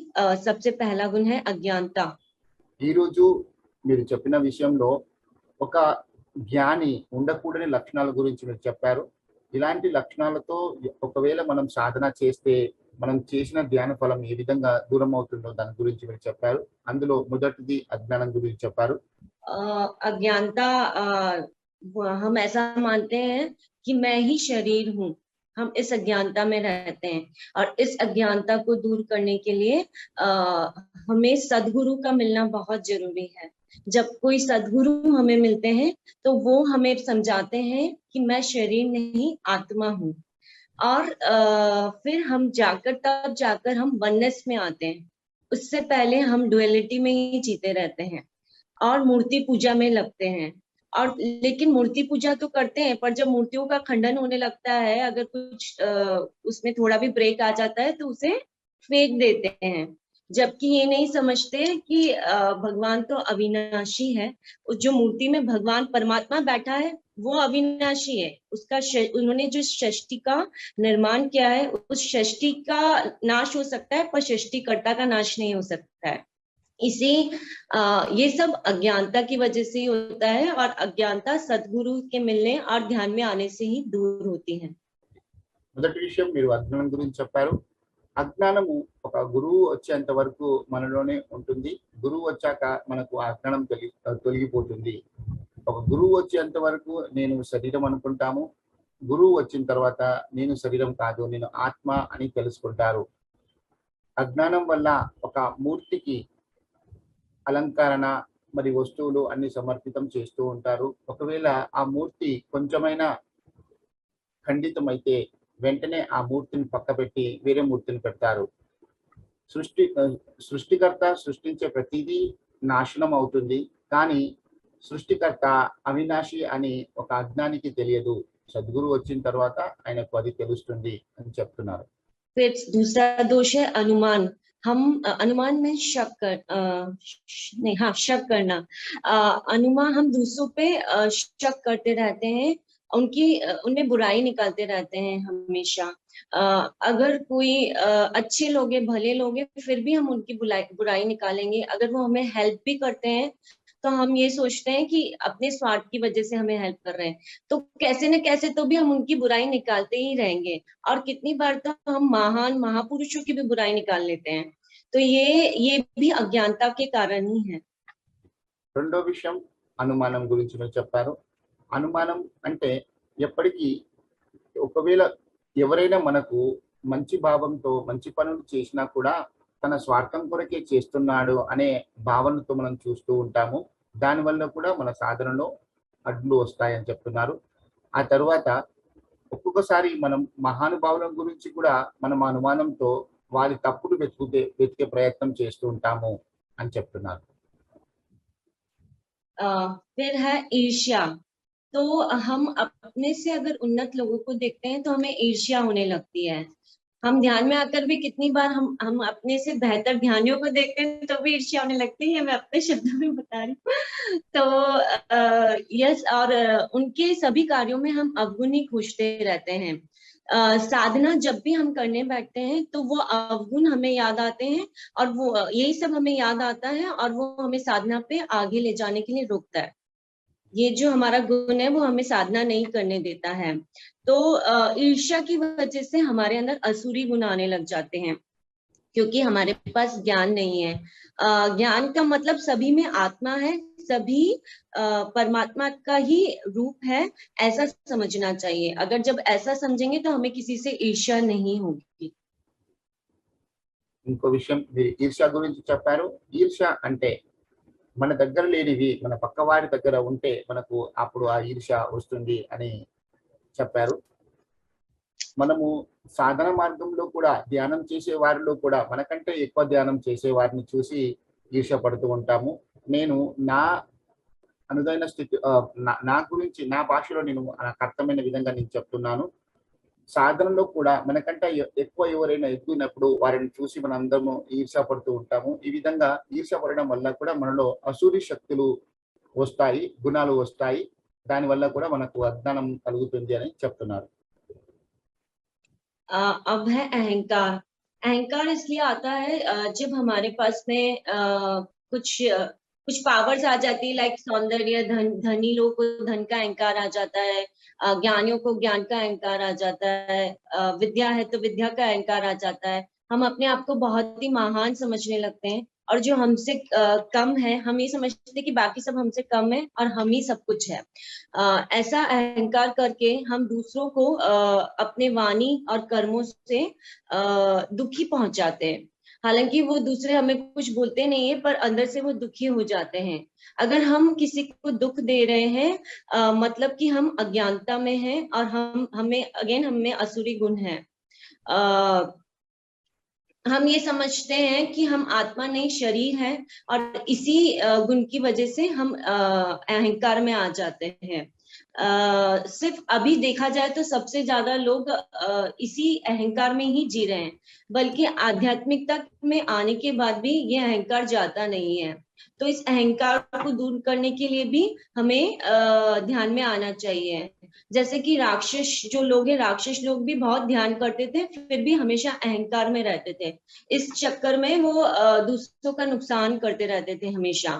सबसे पहला गुण है अज्ञानता। ఈ రోజు మీరు చెప్పిన విషయంలో ఒక జ్ఞాని ఉండకూడని లక్షణాల గురించి మీరు చెప్పారు. ఇలాంటి లక్షణాలతో ఒకవేళ మనం సాధన చేస్తే మనం చేసిన ధ్యాన ఫలం ఏ విధంగా దూరం అవుతుందో దాని గురించి మీరు చెప్పారు. అందులో మొదటిది అజ్ఞానం గురించి చెప్పారు. अज्ञानता, हम ऐसा मानते हैं कि मैं ही शरीर हूँ, हम इस अज्ञानता में रहते हैं और इस अज्ञानता को दूर करने के लिए हमें सद्गुरु का मिलना बहुत जरूरी है। जब कोई सद्गुरु हमें मिलते हैं तो वो हमें समझाते हैं कि मैं शरीर नहीं आत्मा हूँ, और फिर हम तब जाकर हम वननेस में आते हैं। उससे पहले हम डुअलिटी में ही जीते रहते हैं और मूर्ति पूजा में लगते हैं। और लेकिन मूर्ति पूजा तो करते हैं, पर जब मूर्तियों का खंडन होने लगता है, अगर कुछ उसमें थोड़ा भी ब्रेक आ जाता है तो उसे फेंक देते हैं, जबकि ये नहीं समझते कि भगवान तो अविनाशी है। जो मूर्ति में भगवान परमात्मा बैठा है वो अविनाशी है। उसका उन्होंने जो सृष्टि का निर्माण किया है, उस सृष्टि का नाश हो सकता है पर सृष्टिकर्ता का नाश नहीं हो सकता है। इसी ये सब अज्ञानता की वजह से ही होता है, और अज्ञानता सद्गुरु के मिलने और ध्यान में आने से ही दूर होती है। మొదటి విషయం మీరు అజ్ఞానం గురించి చెప్పారు. అజ్ఞానము ఒక గురువు వచ్చేంత వరకు మనలోనే ఉంటుంది. గురువు వచ్చాక మనకు ఆ అజ్ఞానం తొలగిపోతుంది. ఒక గురువు వచ్చేంత వరకు నేను శరీరం అనుకుంటాము. గురువు వచ్చిన తర్వాత నేను శరీరం కాదు, నేను ఆత్మ అని తెలుసుకుంటారు. అజ్ఞానం వల్ల ఒక మూర్తికి అలంకరణ మరి వస్తువులు అన్ని సమర్పితం చేస్తూ ఉంటారు. ఒకవేళ ఆ మూర్తి కొంచెమైనా ఖండితమైతే వెంటనే ఆ మూర్తిని పక్కపెట్టి వేరే మూర్తిని పెడతారు. సృష్టికర్త సృష్టించే ప్రతిదీ నాశనం అవుతుంది, కానీ సృష్టికర్త అవినాశి అని ఒక అజ్ఞానికి తెలియదు. సద్గురు వచ్చిన తర్వాత ఆయనకు అది తెలుస్తుంది అని చెప్తున్నారు. फिर दूसरा दोष है अनुमान। हम अनुमान में शक करना। अनुमान, हम दूसरों पे शक करते रहते हैं, उनमें बुराई निकालते रहते हैं हमेशा। अगर कोई अच्छे लोग हैं, भले लोग हैं, फिर भी हम उनकी बुराई निकालेंगे। अगर वो हमें हेल्प भी करते हैं तो हम ये सोचते हैं कि अपने स्वार्थ की वजह से हमें हेल्प कर रहे हैं, तो कैसे न कैसे तो भी हम उनकी बुराई निकालते ही रहेंगे। और कितनी बार तो हम महान महापुरुषों की भी बुराई निकाल लेते हैं। तो ये भी अज्ञानता के कारण ही है। రెండో విషయం అనుమానం గురించి మీరు చెప్పారు. అనుమానం అంటే ఎప్పటికీ ఒకవేళ ఎవరైనా మనకు మంచి భావంతో మంచి పనులు చేసినా కూడా తన స్వార్థం కొరకే చేస్తున్నాడు అనే భావనతో మనం చూస్తూ ఉంటాము. దానివల్ల కూడా మన సాధనలో అడ్లు వస్తాయని చెప్తున్నారు. ఆ తర్వాత ఒక్కొక్కసారి మనం మహానుభావుల గురించి కూడా మనం అనుమానంతో వారి తప్పులు వెతికే ప్రయత్నం చేస్తూ ఉంటాము అని చెప్తున్నారు. फिर है ईर्ष्या। तो हम अपने से अगर उन्नत लोगों को देखते हैं तो हमें ईर्ष्या होने लगती है। हम ध्यान में आकर भी कितनी बार हम अपने से बेहतर ध्यानियों को देखते हैं तो भी ईर्ष्या होने लगती है। मैं अपने शब्दों में बता रही हूँ। तो यस, और उनके सभी कार्यों में हम अवगुण ही खोजते रहते हैं। साधना जब भी हम करने बैठते हैं तो वो अवगुण हमें याद आते हैं, और वो यही सब हमें याद आता है, और वो हमें साधना पे आगे ले जाने के लिए रोकता है। ये जो हमारा गुण है वो हमें साधना नहीं करने देता है। तो ईर्ष्या की वजह से हमारे अंदर असुरी गुण आने लग जाते हैं, क्योंकि हमारे पास ज्ञान नहीं है। ज्ञान का मतलब सभी में आत्मा है, सभी परमात्मा का ही रूप है, ऐसा समझना चाहिए। अगर जब ऐसा समझेंगे तो हमें किसी से ईर्ष्या नहीं होगी। ఇంకో విషయం, మీరు ఈర్ష్య గురించి చెప్పారు. ఈర్ష్య అంటే మన దగ్గర లేనివి మన పక్కవారి దగ్గర ఉంటే మనకు అప్పుడు ఆ ఈర్ష్య వస్తుంది అని చెప్పారు. మనము సాధన మార్గంలో కూడా ధ్యానం చేసే వారిలో కూడా మనకంటే ఎక్కువ ధ్యానం చేసే వారిని చూసి ఈర్ష్య పడుతూ ఉంటాము. నేను నా అనుదైన స్థితి నా గురించి నా భాషలో నేను నాకు అర్థమైన విధంగా నేను చెప్తున్నాను. సాధనలో కూడా మనకంటే ఎక్కువ ఎవరైనా ఎదిగినప్పుడు వారిని చూసి మన అందరము ఈర్ష్య పడుతూ ఉంటాము. ఈ విధంగా ఈర్ష్య పడడం వల్ల కూడా మనలో అసూరి శక్తులు వస్తాయి, గుణాలు వస్తాయి. దానివల్ల కూడా మనకు అజ్ఞానం కలుగుతుంది అని చెప్తున్నారు. अब है अहंकार। अहंकार इसलिए आता है जब हमारे पास में कुछ पावर्स आ जाती है, लाइक सौंदर्य, धनी लोग को धन का अहंकार आ जाता है, ज्ञानियों को ज्ञान का अहंकार आ जाता है, विद्या है तो विद्या का अहंकार आ जाता है। हम अपने आप को बहुत ही महान समझने लगते हैं, और जो हमसे कम है हम ये समझते हैं कि बाकी सब हमसे कम है और हम ही सब कुछ है। ऐसा अहंकार करके हम दूसरों को अपने वाणी और कर्मों से दुखी पहुंचाते हैं। हालांकि वो दूसरे हमें कुछ बोलते नहीं है, पर अंदर से वो दुखी हो जाते हैं। अगर हम किसी को दुख दे रहे हैं मतलब कि हम अज्ञानता में हैं, और हमें असुरी गुण है। हम ये समझते हैं कि हम आत्मा नहीं शरीर है, और इसी गुण की वजह से हम अहंकार में आ जाते हैं। सिर्फ अभी देखा जाए तो सबसे ज्यादा लोग इसी अहंकार में ही जी रहे हैं, बल्कि आध्यात्मिकता में आने के बाद भी ये अहंकार जाता नहीं है। तो इस अहंकार को दूर करने के लिए भी हमें ध्यान में आना चाहिए। जैसे कि राक्षस जो लोग हैं, राक्षस लोग भी बहुत ध्यान करते थे, फिर भी हमेशा अहंकार में रहते थे। इस चक्कर में वो दूसरों का नुकसान करते रहते थे हमेशा।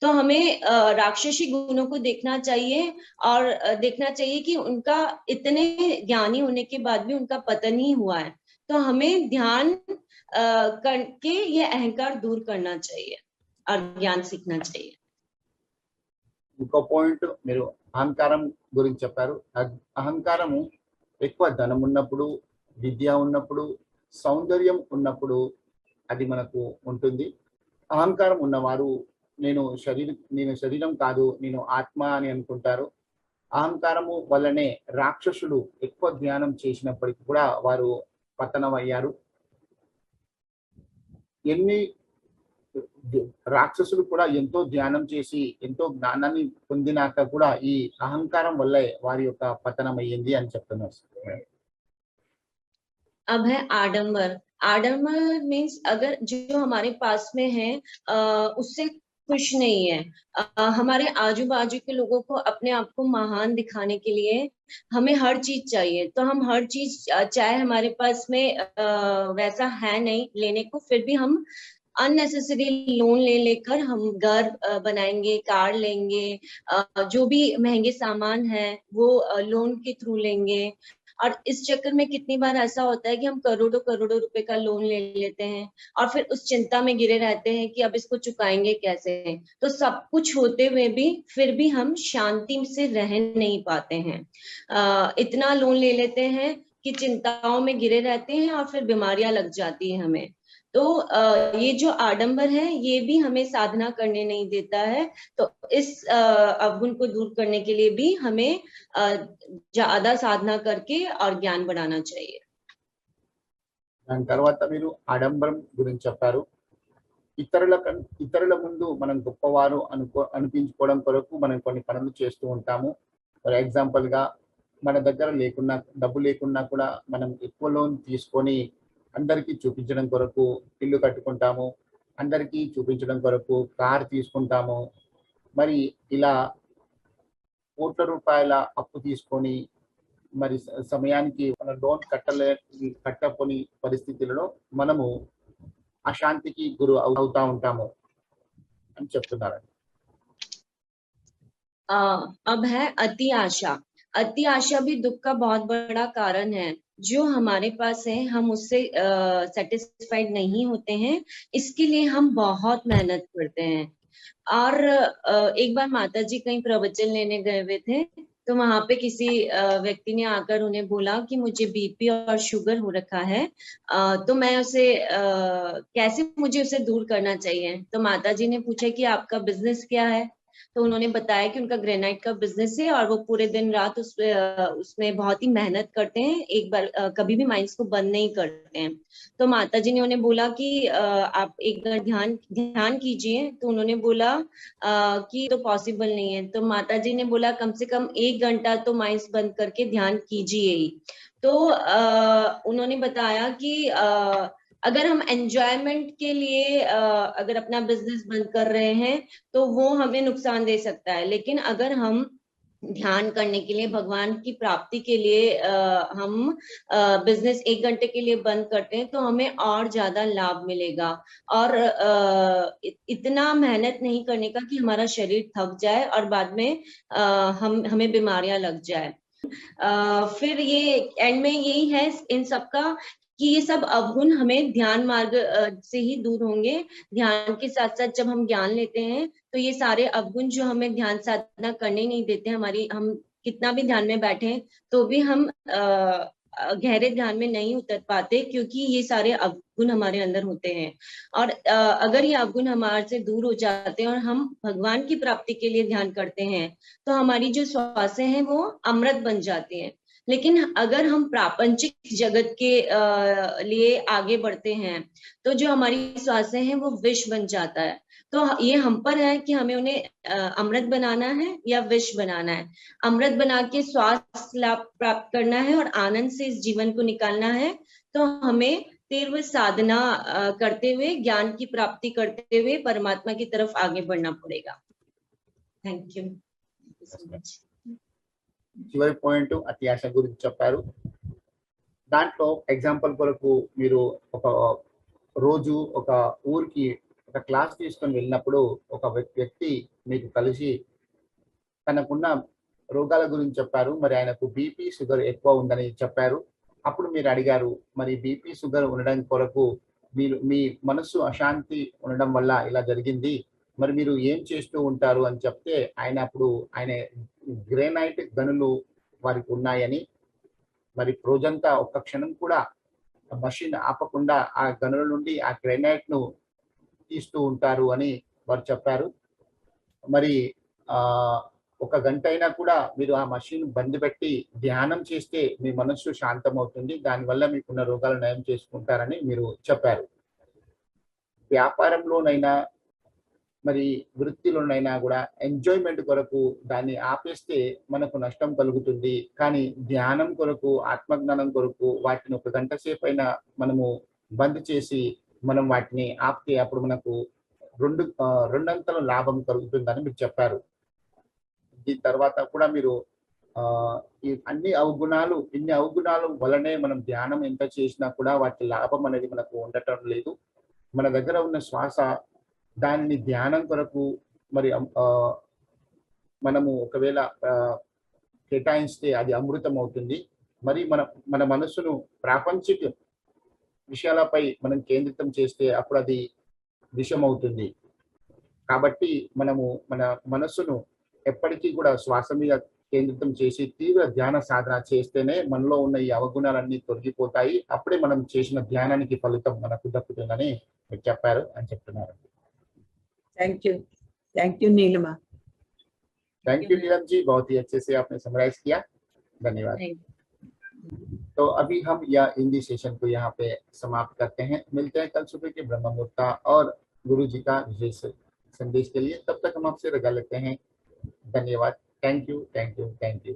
तो हमें राक्षसी गुणों को देखना चाहिए, और देखना चाहिए कि उनका इतने ज्ञानी होने के बाद भी उनका पतन ही हुआ है। तो हमें ध्यान करके ये अहंकार दूर करना चाहिए और ज्ञान सीखना चाहिए। ఇంకో పాయింట్, మీరు అహంకారం గురించి చెప్పారు. అహంకారము ఎక్కువ ధనం ఉన్నప్పుడు, విద్య ఉన్నప్పుడు, సౌందర్యం ఉన్నప్పుడు అది మనకు ఉంటుంది. అహంకారం ఉన్నవారు నేను శరీరం కాదు, నేను ఆత్మ అని అనుకుంటారు. అహంకారము వల్లనే రాక్షసులు ఎక్కువ ధ్యానం చేసినప్పటికీ కూడా వారు పతనం అయ్యారు. ఎన్ని రాక్షసులు కూడా ఎంతో ధ్యానం చేసి ఎంతో జ్ఞానాన్ని పొందినాక కూడా ఈ అహంకారం వల్లే వారి యొక్క పతనం అయ్యింది అని చెప్తున్నారు. अब है आडंबर। आडंबर मीन्स अगर जो हमारे पास में है उससे खुश नहीं है। हमारे आजू बाजू के लोगों को अपने आप को महान दिखाने के लिए हमें हर चीज चाहिए, तो हम हर चीज चाहे हमारे पास में वैसा है नहीं लेने को, फिर भी हम अननेसेसरी लोन ले लेकर हम घर बनाएंगे, कार लेंगे, जो भी महंगे सामान है वो लोन के थ्रू लेंगे। और इस चक्कर में कितनी बार ऐसा होता है कि हम करोड़ों करोड़ों रुपए का लोन ले लेते हैं और फिर उस चिंता में घिरे रहते हैं कि अब इसको चुकाएंगे कैसे। तो सब कुछ होते हुए भी फिर भी हम शांति से रह नहीं पाते हैं। इतना लोन ले लेते हैं कि चिंताओं में घिरे रहते हैं और फिर बीमारियां लग जाती है हमें। तो ये जो आडंबर है ये भी हमें साधना करने नहीं देता है। तो इस अवगुण को दूर करने के लिए भी हमें ज्यादा साधना करके और ज्ञान बढ़ाना चाहिए। దాని తర్వాత మీరు ఆడంబరం గురించి చెప్పారు. ఇతరుల ముందు మనం గొప్పవారు అనిపించుకోవడం కొరకు మనం కొన్ని పనులు చేస్తూ ఉంటాము. ఫర్ ఎగ్జాంపుల్ గా మన దగ్గర డబ్బు లేకున్నా కూడా మనం ఎక్కువ లోన్ తీసుకొని అందరికీ చూపించడం కొరకు ఇల్లు కట్టుకుంటాము, అందరికీ చూపించడం కొరకు కార్ తీసుకుంటాము. మరి ఇలా కోట్ల రూపాయల అప్పు తీసుకొని మరి సమయానికి మన లోన్ కట్టపోని పరిస్థితులలో మనము అశాంతికి గురి అవుతా ఉంటాము అని చెప్తున్నారు. अब है अति आशा। अति आशा भी दुख का बहुत बड़ा कारण है। जो हमारे पास है हम उससे सेटिस्फाइड नहीं होते हैं, इसके लिए हम बहुत मेहनत करते हैं। और एक बार माता जी कहीं प्रवचन लेने गए हुए थे, तो वहां पे किसी व्यक्ति ने आकर उन्हें बोला कि मुझे बीपी और शुगर हो रखा है, तो मैं उसे कैसे मुझे उसे दूर करना चाहिए। तो माता जी ने पूछा कि आपका बिजनेस क्या है। तो उन्होंने बताया कि उनका ग्रेनाइट का बिजनेस है और वो पूरे दिन रात उसमें बहुत ही मेहनत करते हैं, एक बार कभी भी माइंड्स को बंद नहीं करते हैं। तो माता जी ने उन्हें बोला कि आप एक बार ध्यान कीजिए। तो उन्होंने बोला कि तो पॉसिबल नहीं है। तो माता जी ने बोला कम से कम 1 घंटा तो माइंड्स बंद करके ध्यान कीजिए ही। तो उन्होंने बताया कि अगर हम एंजॉयमेंट के लिए अगर अपना बिजनेस बंद कर रहे हैं तो वो हमें नुकसान दे सकता है, लेकिन अगर हम ध्यान करने के लिए, भगवान की प्राप्ति के लिए हम बिजनेस 1 घंटे के लिए बंद करते हैं तो हमें और ज्यादा लाभ मिलेगा। और इतना मेहनत नहीं करने का कि हमारा शरीर थक जाए और बाद में हमें बीमारियां लग जाए। फिर ये एंड में यही है इन सबका कि ये सब अवगुण हमें ध्यान मार्ग से ही दूर होंगे। ध्यान के साथ साथ जब हम ज्ञान लेते हैं तो ये सारे अवगुण जो हमें ध्यान साधना करने नहीं देते, हम कितना भी ध्यान में बैठे तो भी हम गहरे ध्यान में नहीं उतर पाते, क्योंकि ये सारे अवगुण हमारे अंदर होते हैं। और अगर ये अवगुण हमारे से दूर हो जाते हैं और हम भगवान की प्राप्ति के लिए ध्यान करते हैं तो हमारी जो श्वासें हैं वो अमृत बन जाती हैं। लेकिन अगर हम प्रापंचिक जगत के लिए आगे बढ़ते हैं तो जो हमारी श्वासें हैं वो विष बन जाता है। तो ये हम पर है कि हमें उन्हें अमृत बनाना है या विष बनाना है। अमृत बना के स्वास्थ्य लाभ प्राप्त करना है और आनंद से इस जीवन को निकालना है, तो हमें तीव्र साधना करते हुए, ज्ञान की प्राप्ति करते हुए परमात्मा की तरफ आगे बढ़ना पड़ेगा। Thank you so much. చివరి పాయింట్ అతి ఆశ గురించి చెప్పారు. దాంట్లో ఎగ్జాంపుల్ కొరకు మీరు ఒక రోజు ఒక ఊరికి ఒక క్లాస్ తీసుకొని వెళ్ళినప్పుడు ఒక వ్యక్తి మీకు కలిసి తనకున్న రోగాల గురించి చెప్పారు. మరి ఆయనకు బీపీ షుగర్ ఎక్కువ ఉందని చెప్పారు. అప్పుడు మీరు అడిగారు, మరి బీపీ షుగర్ ఉండడం కొరకు మీ మనస్సు అశాంతి ఉండడం వల్ల ఇలా జరిగింది, మరి మీరు ఏం చేస్తూ ఉంటారు అని చెప్తే ఆయన గ్రేనైట్ గనులు వారికి ఉన్నాయని, మరి రోజంతా ఒక్క క్షణం కూడా మషిన్ ఆపకుండా ఆ గనుల నుండి ఆ గ్రేనైట్ ను తీస్తూ ఉంటారు అని వారు చెప్పారు. మరి 1 గంట అయినా కూడా మీరు ఆ మషిన్ బంద్ పెట్టి ధ్యానం చేస్తే మీ మనస్సు శాంతం అవుతుంది, దానివల్ల మీకున్న రోగాలు నయం చేసుకుంటారని మీరు చెప్పారు. వ్యాపారంలోనైనా మరి వృత్తిలోనైనా కూడా ఎంజాయ్మెంట్ కొరకు దాన్ని ఆపేస్తే మనకు నష్టం కలుగుతుంది. కానీ ధ్యానం కొరకు, ఆత్మజ్ఞానం కొరకు వాటిని ఒక గంట సేపు అయినా మనము బంద్ చేసి మనం వాటిని ఆపితే అప్పుడు మనకు రెండంతల లాభం కలుగుతుందని మీరు చెప్పారు. దీని తర్వాత కూడా మీరు ఈ ఇన్ని అవగుణాలు వలనే మనం ధ్యానం ఎంత చేసినా కూడా వాటి లాభం అనేది మనకు ఉండటం లేదు. మన దగ్గర ఉన్న శ్వాస దానిని ధ్యానం కొరకు మరి మనము ఒకవేళ కేటాయిస్తే అది అమృతం అవుతుంది. మరి మన మనసును ప్రాపంచిక విషయాలపై మనం కేంద్రితం చేస్తే అప్పుడు అది విషం అవుతుంది. కాబట్టి మనము మన మనసును ఎప్పటికీ కూడా శ్వాస మీద కేంద్రితం చేసి తీవ్ర ధ్యాన సాధన చేస్తేనే మనలో ఉన్న ఈ అవగుణాలన్నీ తొలగిపోతాయి. అప్పుడే మనం చేసిన ధ్యానానికి ఫలితం మనకు దక్కుతుందని మీరు చెప్పారు అని చెప్తున్నారు. Thank you Neelima. Thank you Neelam ji, बहुत ही अच्छे से आपने समराइज किया, धन्यवाद। तो अभी हम यह हिंदी सेशन को यहाँ पे समाप्त करते हैं। मिलते हैं कल सुबह के ब्रह्म मुहूर्त और गुरु जी का विशेष संदेश के लिए। तब तक हम आपसे रजा लेते हैं। धन्यवाद। Thank you, thank you, thank you.